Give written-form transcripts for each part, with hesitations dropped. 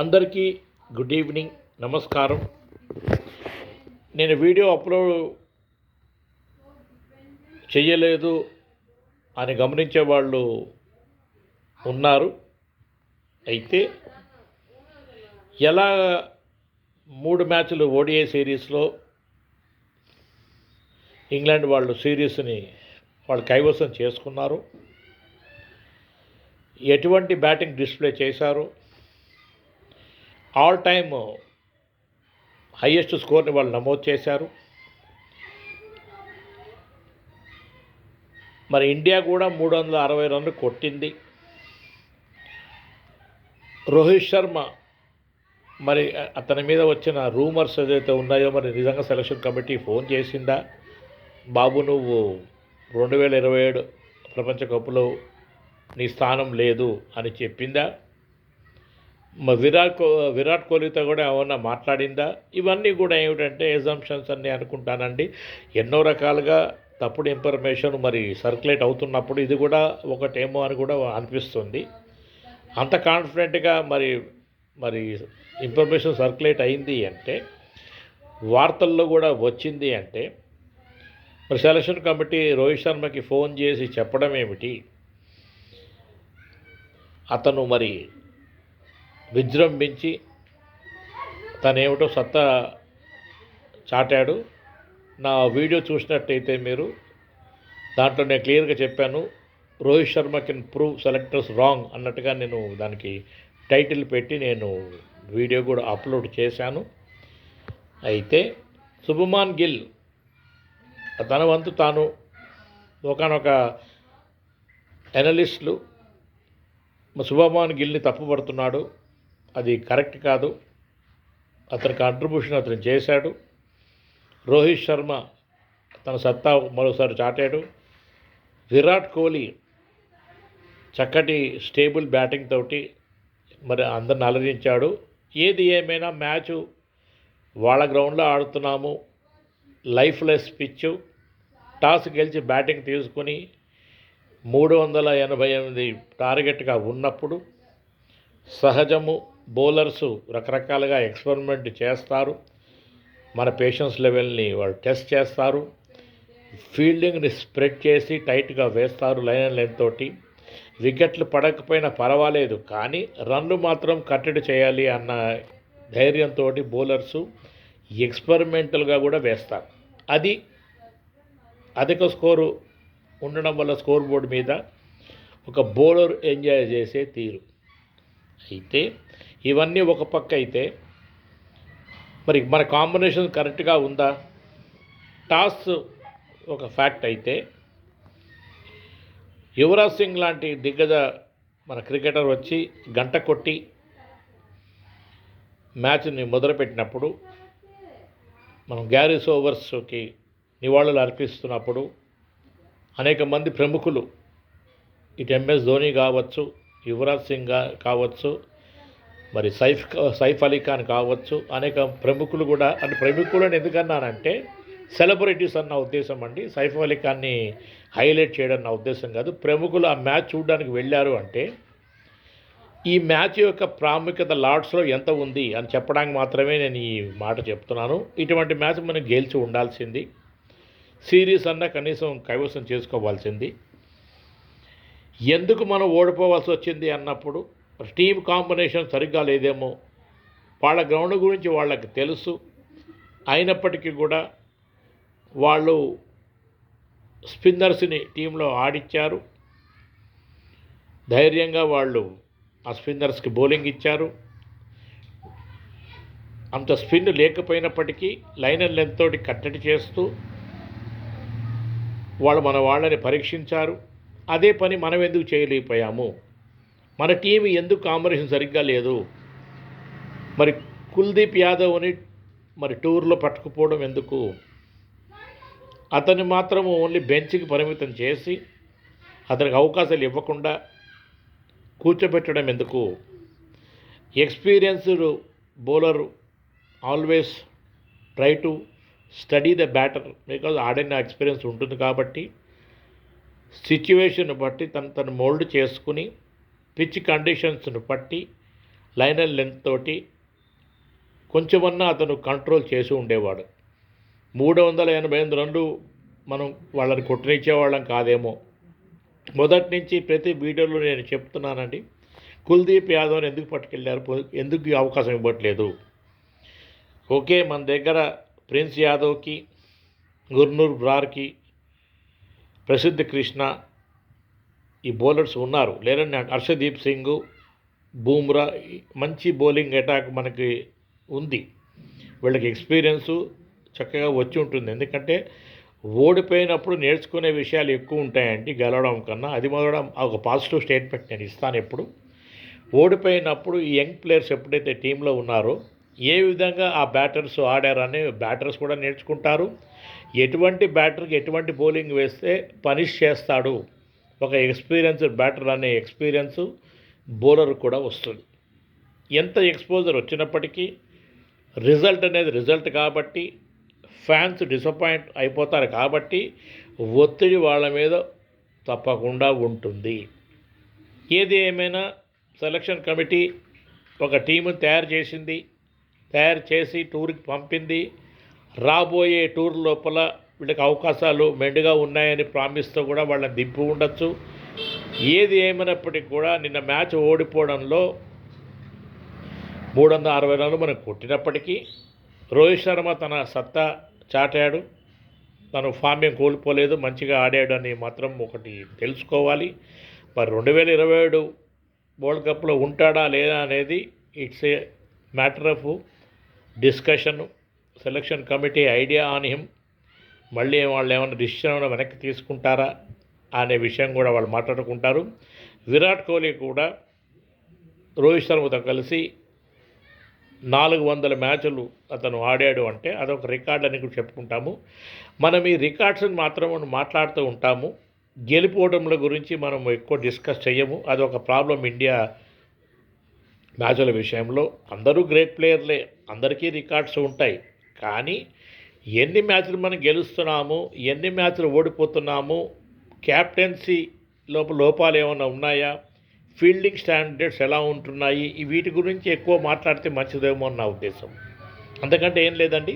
అందరికీ good evening, నమస్కారం. నేను వీడియో అప్లోడ్ చేయలేదు అని గమనించే వాళ్ళు ఉన్నారు. అయితే ఎలా 3 మ్యాచ్లు ఓడిఐ సిరీస్లో ఇంగ్లాండ్ వాళ్ళు సిరీస్ని వాళ్ళు కైవసం చేసుకున్నారు, ఎటువంటి బ్యాటింగ్ డిస్ప్లే చేశారు, ఆల్ టైమ్ హయ్యెస్ట్ స్కోర్ని వాళ్ళు నమోదు చేశారు. మరి ఇండియా కూడా 360 రన్లు కొట్టింది. రోహిత్ శర్మ మరి అతని మీద వచ్చిన రూమర్స్ ఏదైతే ఉన్నాయో మరి నిజంగా సెలక్షన్ కమిటీ ఫోన్ చేసిందా, బాబు నువ్వు 2027 ప్రపంచ కప్లో నీ స్థానం లేదు అని చెప్పిందా, విరాట్ కోహ్లీతో కూడా ఏమన్నా మాట్లాడిందా? ఇవన్నీ కూడా ఏమిటంటే ఎజంప్షన్స్ అన్నీ అనుకుంటానండి. ఎన్నో రకాలుగా తప్పుడు ఇన్ఫర్మేషన్ మరి సర్క్యులేట్ అవుతున్నప్పుడు ఇది కూడా ఒకటేమో అని కూడా అనిపిస్తుంది. అంత కాన్ఫిడెంట్గా మరి ఇన్ఫర్మేషన్ సర్క్యులేట్ అయింది అంటే, వార్తల్లో కూడా వచ్చింది అంటే, మరి సెలక్షన్ కమిటీ రోహిత్ శర్మకి ఫోన్ చేసి చెప్పడం ఏమిటి? అతను మరి విజృంభించి తనేమిటో సత్తా చాటాడు. నా వీడియో చూసినట్టయితే మీరు దాంట్లో నేను క్లియర్గా చెప్పాను, Rohit Sharma can prove selectors wrong అన్నట్టుగా నేను దానికి టైటిల్ పెట్టి నేను వీడియో కూడా అప్లోడ్ చేశాను. అయితే శుభమాన్ గిల్ తన వంతు తాను ఒకనొక అనలిస్టులు శుభమాన్ గిల్ని తప్పుపడుతున్నాడు, అది కరెక్ట్ కాదు, అతని కాంట్రిబ్యూషన్ అతను చేశాడు. రోహిత్ శర్మ తన సత్తా మరోసారి చాటాడు. విరాట్ కోహ్లీ చక్కటి స్టేబుల్ బ్యాటింగ్ తోటి మరి అందరిని అలరించాడు. ఏది ఏమైనా మ్యాచు వాళ్ళ గ్రౌండ్లో ఆడుతున్నాము, లైఫ్లెస్ పిచ్చు, టాస్ గెలిచి బ్యాటింగ్ తీసుకుని 388 టార్గెట్గా ఉన్నప్పుడు సహజము. బౌలర్సు రకరకాలుగా ఎక్స్పెరిమెంట్ చేస్తారు, మన పేషెన్స్ లెవెల్ని వాళ్ళు టెస్ట్ చేస్తారు, ఫీల్డింగ్ని స్ప్రెడ్ చేసి టైట్గా వేస్తారు లైన్ అండ్ లెంత్ తోటి. వికెట్లు పడకపోయినా పర్వాలేదు కానీ రన్లు మాత్రం కట్టడి చేయాలి అన్న ధైర్యంతో బౌలర్సు ఎక్స్పెరిమెంటల్గా కూడా వేస్తారు. అది అధిక స్కోరు ఉండడం వల్ల స్కోర్ బోర్డు మీద ఒక బౌలర్ ఎంజాయ్ చేసే తీరు. అయితే ఇవన్నీ ఒక పక్క అయితే మరి మన కాంబినేషన్ కరెక్ట్గా ఉందా? టాస్ ఒక ఫ్యాక్ట్ అయితే యువరాజ్ సింగ్ లాంటి దిగ్గజ మన క్రికెటర్ వచ్చి గంట కొట్టి మ్యాచ్ని మొదలుపెట్టినప్పుడు, మనం గ్యారీ సోబర్స్కి నివాళులు అర్పిస్తున్నప్పుడు అనేక మంది ప్రముఖులు, ఇటు ఎంఎస్ ధోని కావచ్చు, యువరాజ్ సింగ్ కావచ్చు, మరి సైఫ్ అలీ ఖాన్ కావచ్చు, అనేక ప్రముఖులు కూడా, అంటే ప్రముఖులను ఎందుకన్నానంటే సెలబ్రిటీస్ అన్న ఉద్దేశం అండి. సైఫ్ అలీ ఖాన్ని హైలైట్ చేయడం నా ఉద్దేశం కాదు. ప్రముఖులు ఆ మ్యాచ్ చూడడానికి వెళ్ళారు అంటే ఈ మ్యాచ్ యొక్క ప్రాముఖ్యత లార్డ్స్లో ఎంత ఉంది అని చెప్పడానికి మాత్రమే నేను ఈ మాట చెప్తున్నాను. ఇటువంటి మ్యాచ్ మనం గెలిచి ఉండాల్సింది, సిరీస్ అన్న కనీసం కైవసం చేసుకోవాల్సింది. ఎందుకు మనం ఓడిపోవాల్సి వచ్చింది అన్నప్పుడు టీమ్ కాంబినేషన్ సరిగ్గా లేదేమో, వాళ్ళ గ్రౌండ్ గురించి వాళ్ళకి తెలుసు, అయినప్పటికీ కూడా వాళ్ళు స్పిన్నర్స్ని టీంలో ఆడిచ్చారు, ధైర్యంగా వాళ్ళు ఆ స్పిన్నర్స్కి బౌలింగ్ ఇచ్చారు. అంత స్పిన్ లేకపోయినప్పటికీ లైన్ అండ్ లెంత్ తోటి కట్టడి చేస్తూ వాళ్ళు మన వాళ్ళని పరీక్షించారు. అదే పని మనం ఎందుకు చేయలేకపోయాము? మన టీం ఎందుకు కాంబినేషన్ సరిగ్గా లేదు? మరి కుల్దీప్ యాదవ్ని మరి టూర్లో పట్టుకుపోవడం ఎందుకు? అతన్ని మాత్రము ఓన్లీ బెంచ్కి పరిమితం చేసి అతనికి అవకాశాలు ఇవ్వకుండా కూర్చోబెట్టడం ఎందుకు? Experienced bowler always try to study the batter, because ఆడిన ఎక్స్పీరియన్స్ ఉంటుంది కాబట్టి సిచ్యువేషన్ బట్టి తను మోల్డ్ చేసుకుని పిచ్ కండిషన్స్ను బట్టి లైన్ అండ్ లెంత్ తోటి కొంచెమన్నా అతను కంట్రోల్ చేసి ఉండేవాడు. 388 రన్లు మనం వాళ్ళని కొట్టనిచ్చేవాళ్ళం కాదేమో. మొదటి నుంచి ప్రతి వీడియోలో నేను చెప్తున్నానండి, కుల్దీప్ యాదవ్ని ఎందుకు పట్టుకెళ్ళారు, ఎందుకు ఈ అవకాశం ఇవ్వట్లేదు. ఓకే, మన దగ్గర ప్రిన్స్ యాదవ్కి, గుర్నూర్ బ్రార్కి, ప్రసిద్ధ కృష్ణ ఈ బౌలర్స్ ఉన్నారు. లేదంటే హర్షదీప్ సింగ్, బూమ్రా మంచి బౌలింగ్ అటాక్ మనకి ఉంది. వీళ్ళకి ఎక్స్పీరియన్సు చక్కగా వచ్చి ఉంటుంది. ఎందుకంటే ఓడిపోయినప్పుడు నేర్చుకునే విషయాలు ఎక్కువ ఉంటాయండి గెలవడం కన్నా. అది మొదలడం ఒక పాజిటివ్ స్టేట్మెంట్ నేను ఇస్తాను ఎప్పుడు. ఓడిపోయినప్పుడు ఈ యంగ్ ప్లేయర్స్ ఎప్పుడైతే టీంలో ఉన్నారో ఏ విధంగా ఆ బ్యాటర్స్ ఆడారని బ్యాటర్స్ కూడా నేర్చుకుంటారు. ఎటువంటి బ్యాటర్కి ఎటువంటి బౌలింగ్ వేస్తే పనిష్ చేస్తాడు, ఒక ఎక్స్పీరియన్స్డ్ బ్యాటర్ అనే ఎక్స్పీరియన్స్ బౌలర్ కూడా వస్తుంది. ఎంత ఎక్స్పోజర్ వచ్చినప్పటికీ రిజల్ట్ అనేది రిజల్ట్ కాబట్టి, ఫ్యాన్స్ డిసప్పాయింట్ అయిపోతారు కాబట్టి ఒత్తిడి వాళ్ళ మీద తప్పకుండా ఉంటుంది. ఏది ఏమైనా సెలక్షన్ కమిటీ ఒక టీముని తయారు చేసి టూర్కి పంపింది. రాబోయే టూర్ లోపల వీళ్ళకి అవకాశాలు మెండుగా ఉన్నాయని ప్రామిస్తో కూడా వాళ్ళని దింపి ఉండొచ్చు. ఏది ఏమైనప్పటికీ కూడా నిన్న మ్యాచ్ ఓడిపోవడంలో 360 రన్లు మనం కొట్టినప్పటికీ రోహిత్ శర్మ తన సత్తా చాటాడు, తను ఫామ్ ఏం కోల్పోలేదు, మంచిగా ఆడాడు అని మాత్రం ఒకటి తెలుసుకోవాలి. మరి 2027 వరల్డ్ కప్లో ఉంటాడా లేదా అనేది it's a matter of discussion. Selection committee idea on him. మళ్ళీ వాళ్ళు ఏమైనా డిసిషన్ వెనక్కి తీసుకుంటారా అనే విషయం కూడా వాళ్ళు మాట్లాడుకుంటారు. విరాట్ కోహ్లీ కూడా రోహిత్ శర్మతో కలిసి 400 మ్యాచ్లు అతను ఆడాడు అంటే అదొక రికార్డ్ అని కూడా చెప్పుకుంటాము. మనం ఈ రికార్డ్స్ని మాత్రం మాట్లాడుతూ ఉంటాము. గెలిపోవడంల గురించి మనం ఎక్కువ డిస్కస్ చేయము. అదొక ప్రాబ్లం ఇండియా మ్యాచ్ల విషయంలో. అందరూ గ్రేట్ ప్లేయర్లే, అందరికీ రికార్డ్స్ ఉంటాయి. కానీ ఎన్ని మ్యాచ్లు మనం గెలుస్తున్నాము, ఎన్ని మ్యాచ్లు ఓడిపోతున్నాము, క్యాప్టెన్సీ లోపాలు ఏమైనా ఉన్నాయా, ఫీల్డింగ్ స్టాండర్డ్స్ ఎలా ఉంటున్నాయి, వీటి గురించి ఎక్కువ మాట్లాడితే మంచిదేమో అని నా ఉద్దేశం. అంతకంటే ఏం లేదండి.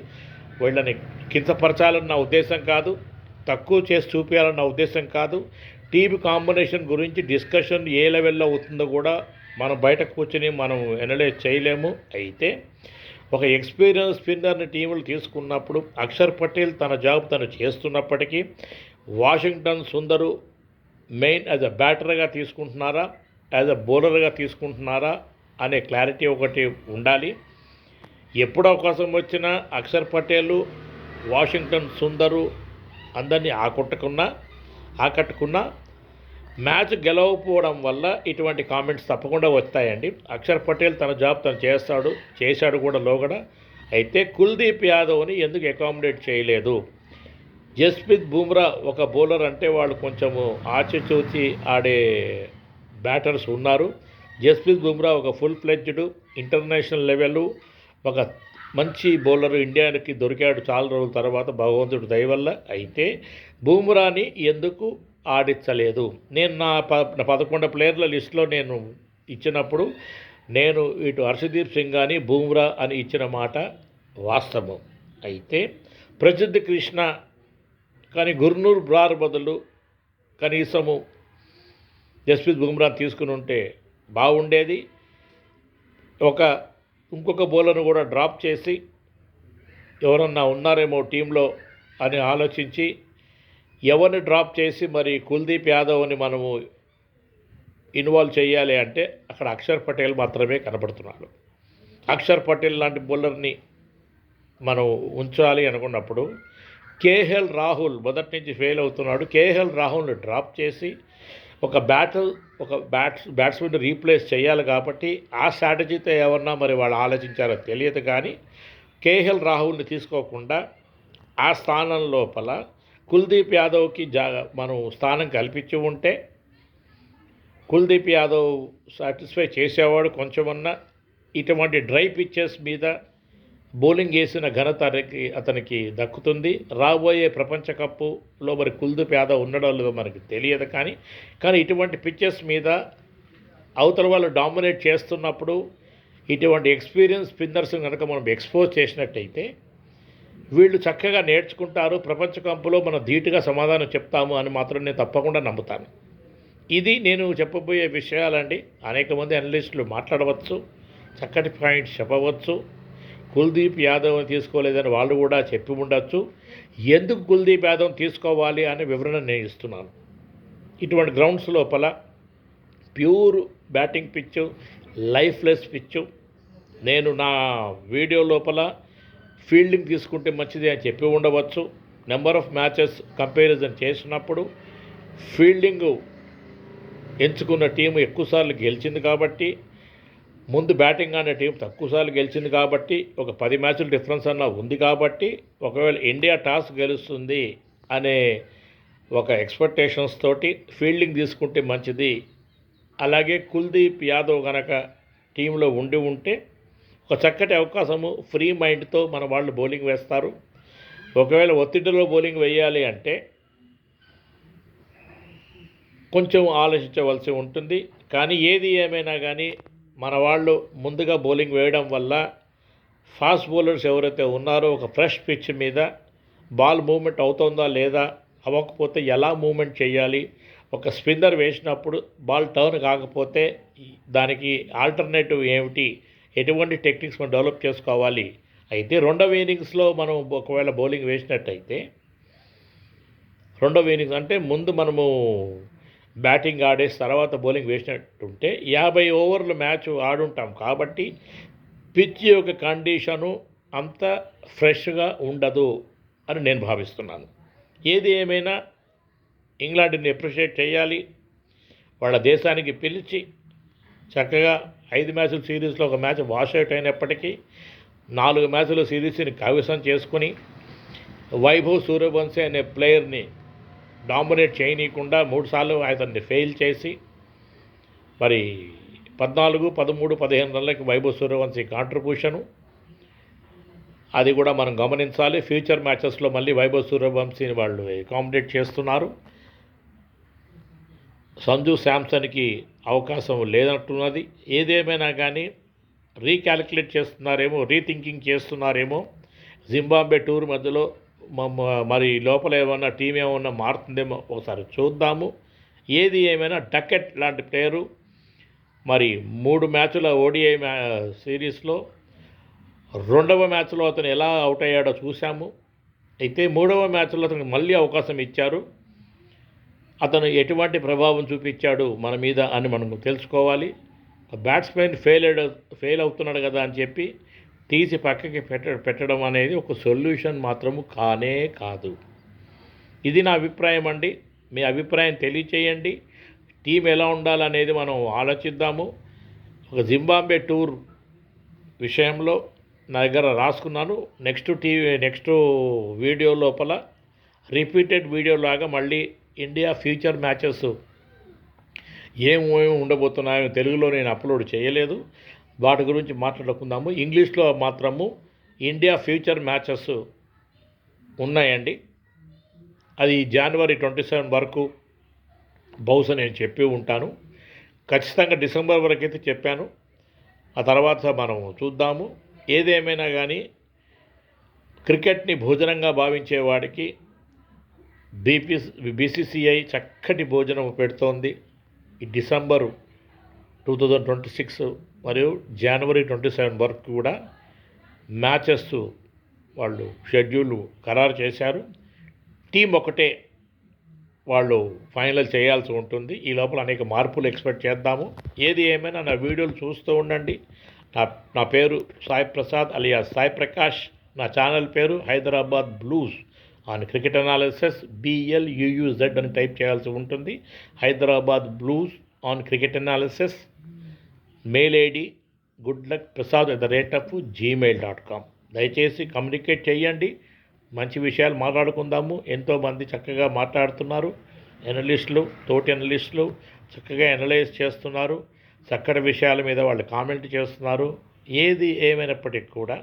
వీళ్ళని కించపరచాలని నా ఉద్దేశం కాదు, తక్కువ చేసి చూపించాలని నా ఉద్దేశం కాదు. టీమ్ కాంబినేషన్ గురించి డిస్కషన్ ఏ లెవెల్లో అవుతుందో కూడా మనం బయట కూర్చొని మనం ఎనలైజ్ చేయలేము. అయితే ఒక ఎక్స్పీరియన్స్ స్పిన్నర్ని టీములు తీసుకున్నప్పుడు అక్షర్ పటేల్ తన జాబ్ తను చేస్తున్నప్పటికీ వాషింగ్టన్ సుందరు మెయిన్ యాజ్ అ బ్యాటర్గా తీసుకుంటున్నారా, యాజ్ అ బౌలర్గా తీసుకుంటున్నారా అనే క్లారిటీ ఒకటి ఉండాలి. ఎప్పుడు అవకాశం వచ్చినా అక్షర్ పటేలు, వాషింగ్టన్ సుందరు అందరినీ ఆకట్టుకున్నా మ్యాచ్ గెలవకపోవడం వల్ల ఇటువంటి కామెంట్స్ తప్పకుండా వస్తాయండి. అక్షర్ పటేల్ తన జాబ్ తను చేశాడు కూడా లోగడ. అయితే కుల్దీప్ యాదవ్ని ఎందుకు అకామిడేట్ చేయలేదు? జస్ప్రీత్ బుమ్రా ఒక బౌలర్ అంటే వాళ్ళు కొంచెము ఆచితూచి ఆడే బ్యాటర్స్ ఉన్నారు. జస్ప్రీత్ బుమ్రా ఒక ఫుల్ ఫ్లెడ్జ్డ్ ఇంటర్నేషనల్ లెవెల్ ఒక మంచి బౌలర్ ఇండియాకి దొరికాడు చాలా రోజుల తర్వాత భగవంతుడు దయ వల్ల. అయితే బుమ్రాని ఎందుకు ఆడించలేదు? నేను నా 11 ప్లేయర్ల లిస్టులో నేను ఇచ్చినప్పుడు నేను ఇటు హర్షదీప్ సింగ్ అని బుమ్రా అని ఇచ్చిన మాట వాస్తవం. అయితే ప్రసిద్ధ కృష్ణ కానీ గుర్నూర్ బ్రార్ బదులు కనీసము జస్ప్రీత్ బుమ్రా తీసుకుని ఉంటే బాగుండేది. ఇంకొక బౌలర్ను కూడా డ్రాప్ చేసి ఎవరన్నా ఉన్నారేమో టీంలో అని ఆలోచించి ఎవరిని డ్రాప్ చేసి మరి కుల్దీప్ యాదవ్ని మనము ఇన్వాల్వ్ చేయాలి అంటే అక్కడ అక్షర్ పటేల్ మాత్రమే కనబడుతున్నాడు. అక్షర్ పటేల్ లాంటి బౌలర్ని మనం ఉంచాలి అనుకున్నప్పుడు కేఎల్ రాహుల్ మొదటి నుంచి ఫెయిల్ అవుతున్నాడు. కేఎల్ రాహుల్ని డ్రాప్ చేసి ఒక బ్యాట్స్మెన్ రీప్లేస్ చేయాలి కాబట్టి ఆ స్ట్రాటజీతో ఏమన్నా మరి వాళ్ళు ఆలోచించారో తెలియదు. కానీ కేఎల్ రాహుల్ని తీసుకోకుండా ఆ స్థానం లోపల కుల్దీప్ యాదవ్కి మనం స్థానం కల్పించి ఉంటే కుల్దీప్ యాదవ్ సాటిస్ఫై చేసేవాడు. కొంచెమన్నా ఇటువంటి డ్రై పిచ్చెస్ మీద బౌలింగ్ వేసిన ఘనత అతనికి దక్కుతుంది. రాబోయే ప్రపంచ కప్పులో మరి కుల్దీప్ యాదవ్ ఉండడం లేదో మనకి తెలియదు. కానీ ఇటువంటి పిచ్చెస్ మీద అవతల వాళ్ళు డామినేట్ చేస్తున్నప్పుడు ఇటువంటి ఎక్స్పీరియన్స్ స్పిన్నర్స్ కనుక మనం ఎక్స్పోజ్ చేసినట్టయితే వీళ్ళు చక్కగా నేర్చుకుంటారు, ప్రపంచ కప్లో మనం ధీటుగా సమాధానం చెప్తాము అని మాత్రం నేను తప్పకుండా నమ్ముతాను. ఇది నేను చెప్పబోయే విషయాలండి. అనేక మంది అనలిస్టులు మాట్లాడవచ్చు, చక్కటి పాయింట్స్ చెప్పవచ్చు. కుల్దీప్ యాదవ్ని తీసుకోలేదని వాళ్ళు కూడా చెప్పి ఉండొచ్చు. ఎందుకు కుల్దీప్ యాదవ్ తీసుకోవాలి అనే వివరణ నేను ఇస్తున్నాను. ఇటువంటి గ్రౌండ్స్ లోపల ప్యూర్ బ్యాటింగ్ పిచ్చు, లైఫ్లెస్ పిచ్చు. నేను నా వీడియో లోపల ఫీల్డింగ్ తీసుకుంటే మంచిది అని చెప్పి ఉండవచ్చు. నెంబర్ ఆఫ్ మ్యాచెస్ కంపారిజన్ చేసినప్పుడు ఫీల్డింగ్ ఎంచుకున్న టీం ఎక్కువసార్లు గెలిచింది కాబట్టి, ముందు బ్యాటింగ్ అనే టీం తక్కువసార్లు గెలిచింది కాబట్టి, ఒక 10 మ్యాచ్ల డిఫరెన్స్ అన్న ఉంది కాబట్టి, ఒకవేళ ఇండియా టాస్ గెలుస్తుంది అనే ఒక ఎక్స్పెక్టేషన్స్ తోటి ఫీల్డింగ్ తీసుకుంటే మంచిది. అలాగే కుల్దీప్ యాదవ్ కనుక టీంలో ఉండి ఉంటే ఒక చక్కటి అవకాశము, ఫ్రీ మైండ్తో మన వాళ్ళు బౌలింగ్ వేస్తారు. ఒకవేళ ఒత్తిడిలో బౌలింగ్ వేయాలి అంటే కొంచెం ఆలోచించవలసి ఉంటుంది. కానీ ఏది ఏమైనా కానీ మన వాళ్ళు ముందుగా బౌలింగ్ వేయడం వల్ల ఫాస్ట్ బౌలర్స్ ఎవరైతే ఉన్నారో ఒక ఫ్రెష్ పిచ్ మీద బాల్ మూవ్మెంట్ అవుతుందా లేదా, అవ్వకపోతే ఎలా మూవ్మెంట్ చేయాలి, ఒక స్పిన్నర్ వేసినప్పుడు బాల్ టర్న్ కాకపోతే దానికి ఆల్టర్నేటివ్ ఏమిటి, ఎటువంటి టెక్నిక్స్ మనం డెవలప్ చేసుకోవాలి. అయితే రెండవ ఇన్నింగ్స్లో మనం ఒకవేళ బౌలింగ్ వేసినట్టయితే, రెండవ ఇన్నింగ్స్ అంటే ముందు మనము బ్యాటింగ్ ఆడేసి తర్వాత బౌలింగ్ వేసినట్టుంటే 50 ఓవర్ల మ్యాచ్ ఆడుంటాం కాబట్టి పిచ్ యొక్క కండిషను అంత ఫ్రెష్గా ఉండదు అని నేను భావిస్తున్నాను. ఏది ఏమైనా ఇంగ్లాండ్ని అప్రిషియేట్ చేయాలి. వాళ్ళ దేశానికి పిలిచి చక్కగా 5 మ్యాచ్ల సిరీస్లో ఒక మ్యాచ్ వాషౌట్ అయినప్పటికీ 4 మ్యాచ్ల సిరీస్ని కైవసం చేసుకుని వైభవ్ సూర్యవంశీ అనే ప్లేయర్ని డామినేట్ చేయనీయకుండా 3 సార్లు అతన్ని ఫెయిల్ చేసి మరి 14, 13, 15 రన్లకి వైభవ్ సూర్యవంశీ కాంట్రిబ్యూషను అది కూడా మనం గమనించాలి. ఫ్యూచర్ మ్యాచెస్లో మళ్ళీ వైభవ్ సూర్యవంశీని వాళ్ళు అకామిడేట్ చేస్తున్నారు. సంజు శాంసన్కి అవకాశం లేనట్టున్నది. ఏదేమైనా కానీ రీక్యాలిక్యులేట్ చేస్తున్నారేమో, రీథింకింగ్ చేస్తున్నారేమో. జింబాబ్వే టూర్ మధ్యలో మరి లోపల ఏమన్నా టీం ఏమన్నా మారుతుందేమో ఒకసారి చూద్దాము. ఏది ఏమైనా డకెట్ లాంటి ప్లేయరు మరి 3 మ్యాచ్ల ఓడిఐ సిరీస్లో 2వ మ్యాచ్లో అతను ఎలా అవుట్ అయ్యాడో చూశాము. అయితే 3వ మ్యాచ్లో అతనికి మళ్ళీ అవకాశం ఇచ్చారు. అతను ఎటువంటి ప్రభావం చూపించాడు మన మీద అని మనం తెలుసుకోవాలి. బ్యాట్స్మెన్ ఫెయిల్ అవుతున్నాడు కదా అని చెప్పి తీసి పక్కకి పెట్టడం అనేది ఒక సొల్యూషన్ మాత్రము కానే కాదు. ఇది నా అభిప్రాయం అండి. మీ అభిప్రాయం తెలియచేయండి. టీం ఎలా ఉండాలనేది మనం ఆలోచిద్దాము. ఒక జింబాబ్వే టూర్ విషయంలో నా దగ్గర రాసుకున్నాను. నెక్స్ట్ వీడియో లోపల రిపీటెడ్ వీడియో లాగా మళ్ళీ ఇండియా ఫ్యూచర్ మ్యాచెస్ ఏమేమి ఉండబోతున్నాయో తెలుగులో నేను అప్లోడ్ చేయలేదు. వాటి గురించి మాట్లాడుకుందాము. ఇంగ్లీష్లో మాత్రము ఇండియా ఫ్యూచర్ మ్యాచెస్ ఉన్నాయండి. అది జనవరి 27 వరకు బహుశా నేను చెప్పి ఉంటాను. ఖచ్చితంగా డిసెంబర్ వరకు అయితే చెప్పాను. ఆ తర్వాత మనం చూద్దాము. ఏదేమైనా కానీ క్రికెట్ని భోజనంగా భావించేవాడికి బీసీసీఐ చక్కటి భోజనం పెడుతోంది. ఈ డిసెంబరు 2026 మరియు జనవరి 27 వరకు కూడా మ్యాచెస్ వాళ్ళు షెడ్యూల్ ఖరారు చేశారు. టీం ఒకటే వాళ్ళు ఫైనల్ చేయాల్సి ఉంటుంది. ఈ లోపల అనేక మార్పులు ఎక్స్పెక్ట్ చేద్దాము. ఏది ఏమైనా నా వీడియోలు చూస్తూ ఉండండి. నా పేరు సాయి ప్రసాద్ అలియా సాయి ప్రకాష్. నా ఛానల్ పేరు Hyderabad blues on cricket analysis. BLUUZ అని టైప్ చేయాల్సి ఉంటుంది. Hyderabad blues on cricket analysis. Mail ID goodluckprasad@gmail.com. దయచేసి కమ్యూనికేట్ చేయండి. మంచి విషయాలు మాట్లాడుకుందాము. ఎంతోమంది చక్కగా మాట్లాడుతున్నారు. ఎనలిస్టులు, తోటి ఎనలిస్టులు చక్కగా ఎనలైజ్ చేస్తున్నారు. చక్కటి విషయాల మీద వాళ్ళు కామెంట్ చేస్తున్నారు. ఏది ఏమైనప్పటికీ కూడా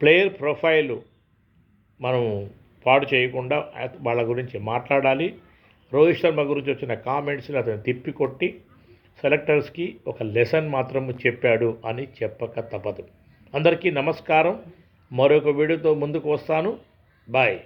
ప్లేయర్ ప్రొఫైలు మనం పాడు చేయకుండా వాళ్ళ గురించి మాట్లాడాలి. రోహిత్ శర్మ గురించి వచ్చిన కామెంట్స్ని అతను తిప్పికొట్టి సెలెక్టర్స్కి ఒక లెసన్ మాత్రము చెప్పాడు అని చెప్పక తప్పదు. అందరికీ నమస్కారం. మరొక వీడియోతో ముందుకు వస్తాను. బాయ్.